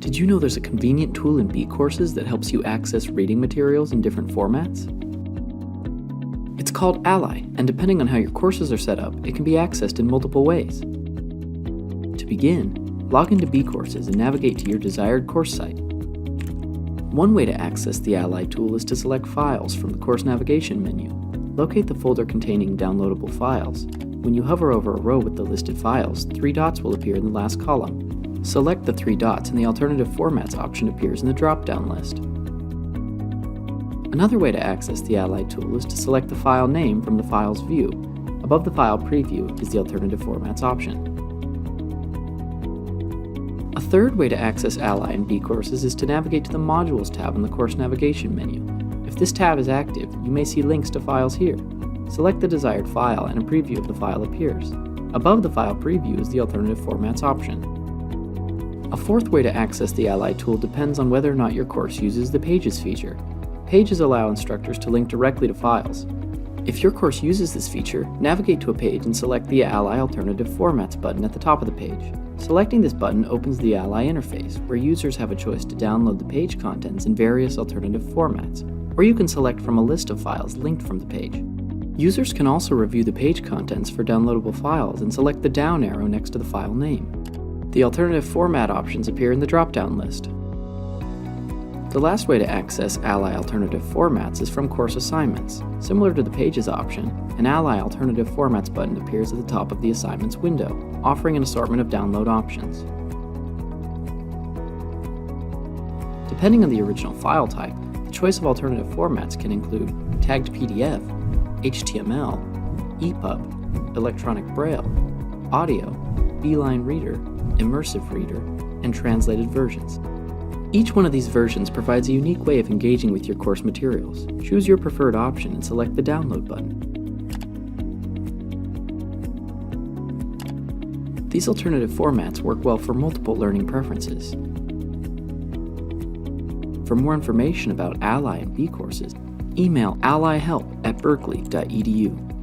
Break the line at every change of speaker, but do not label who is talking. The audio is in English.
Did you know there's a convenient tool in bCourses that helps you access reading materials in different formats? It's called Ally, and depending on how your courses are set up, it can be accessed in multiple ways. To begin, log into bCourses and navigate to your desired course site. One way to access the Ally tool is to select Files from the course navigation menu. Locate the folder containing downloadable files. When you hover over a row with the listed files, 3 dots will appear in the last column. Select the 3 dots and the Alternative Formats option appears in the drop-down list. Another way to access the Ally tool is to select the file name from the file's view. Above the file preview is the Alternative Formats option. A third way to access Ally in bCourses is to navigate to the Modules tab in the course navigation menu. If this tab is active, you may see links to files here. Select the desired file and a preview of the file appears. Above the file preview is the Alternative Formats option. A fourth way to access the Ally tool depends on whether or not your course uses the Pages feature. Pages allow instructors to link directly to files. If your course uses this feature, navigate to a page and select the Ally Alternative Formats button at the top of the page. Selecting this button opens the Ally interface, where users have a choice to download the page contents in various alternative formats, or you can select from a list of files linked from the page. Users can also review the page contents for downloadable files and select the down arrow next to the file name. The alternative format options appear in the drop-down list. The last way to access Ally Alternative Formats is from course assignments. Similar to the Pages option, an Ally Alternative Formats button appears at the top of the assignments window, offering an assortment of download options. Depending on the original file type, the choice of alternative formats can include tagged PDF, HTML, EPUB, electronic braille, audio, Beeline Reader, immersive reader, and translated versions. Each one of these versions provides a unique way of engaging with your course materials. Choose your preferred option and select the download button. These alternative formats work well for multiple learning preferences. For more information about Ally and bCourses, email allyhelp@berkeley.edu.